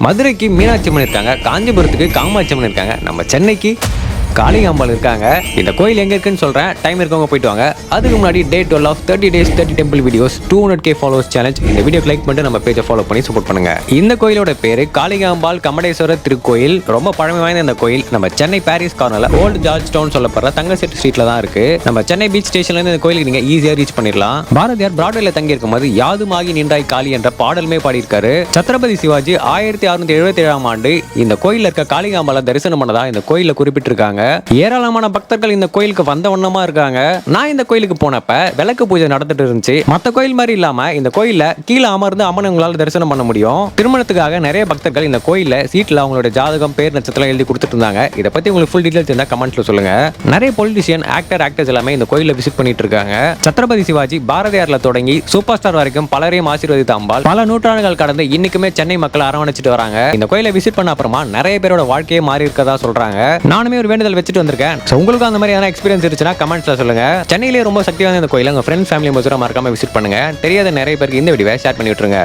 மதுரைக்கு மீனாட்சி அம்மன் இருக்காங்க, காஞ்சிபுரத்துக்கு காமாட்சி அம்மன் இருக்காங்க, நம்ம சென்னைக்கு காளிகாம்பாள் இருக்காங்க. இந்த கோயில் எங்க இருக்குன்னு சொல்றேன், டைம் இருக்கவங்க போயிட்டு வாங்க. அதுக்கு முன்னாடி day 12 of 30 days 30 temple videos 200K followers challenge. இந்த வீடியோக்கு லைக் பண்ணிட்டு நம்ம பேஜை ஃபாலோ பண்ணி சப்போர்ட் பண்ணுங்க. இந்த கோயிலோட பேரு காளிகாம்பாள் கமடேஸ்வரர் திருக்கோயில். ரொம்ப பழமை வாய்ந்த இந்த கோயில் நம்ம சென்னை பாரிஸ் கார்னர்ல ஓல்டு ஜார்ஜ் டவுன் சொல்லப்படுற தங்கசெட் ஸ்ட்ரீட்ல தான் இருக்கு. நம்ம சென்னை பீச் ஸ்டேஷன்ல இருந்து இந்த கோயிலுக்கு நீங்க ஈஸியா ரீச் பண்ணிடலாம். பாரதியார் பிராட்வேல தங்கி இருக்கும்போது யாதுமாகி நின்றாய் காளி என்ற பாடலுமே பாடியிருக்காரு. சத்ரபதி சிவாஜி 1677ஆம் ஆண்டு இந்த கோயில்ல இருக்க காளிகாம்பாளை தரிசனம் பண்ணதா இந்த கோயில குறிப்பிட்டிருக்காங்க. ஏராளமான பக்தர்கள் இந்த கோயிலுக்கு வந்த வண்ணமா இருக்காங்க. நான் இந்த கோயிலுக்கு போனப்ப விளக்கு பூஜை நடந்துட்டு இருந்துச்சு. மத்த கோயில் மாதிரி இல்லாம இந்த கோயில்ல கீழே அமர்ந்து அம்மனை உங்களால தரிசனம் பண்ண முடியும். திருமணத்துக்காக நிறைய பக்தர்கள் இந்த கோயில்ல சீட்ல அவங்களோட ஜாதகம், பேர், நட்சத்திரம் எழுதி கொடுத்துட்டு இருந்தாங்க. இதை பத்தி உங்களுக்கு ஃபுல் டீடைல்ஸ் இருந்தா கமெண்ட்ஸ்ல சொல்லுங்க. நிறைய பொலிட்டிஷியன், ஆக்டர்ஸ் எல்லாமே இந்த கோயில விசிட் பண்ணிட்டு இருக்காங்க. சத்ரபதி சிவாஜி பாரதியார்ல தொடங்கி சூப்பர் ஸ்டார் வரைக்கும் பலரையும் ஆசீர்வதித்த அம்பாள் பல நூற்றாண்டுகள் கடந்து இன்னைக்குமே சென்னை மக்கள் அரவணைச்சிட்டு வராங்க. இந்த கோயிலை விசிட் பண்ண அப்புறமா நிறைய பேரோட வாழ்க்கையே மாறி இருக்கதா சொல்றாங்க. நானுமே ஒரு வேண்டுதல் வச்சுட்டு வந்திருக்கேன். உங்களுக்கு அந்த மாதிரி எக்ஸ்பீரியன்ஸ் இருந்துச்சுன்னா கமெண்ட்ஸ்ல சொல்லுங்க. சென்னையிலேயே ரொம்ப சக்தியான இந்த கோயிலை உங்க ஃப்ரெண்ட்ஸ், ஃபேமிலி மெம்பர்ஸோட மறக்காம விசிட் பண்ணுங்க. தெரியாத நிறைய பேருக்கு இந்த வீடியோவை ஷேர் பண்ணி விட்டுருங்க.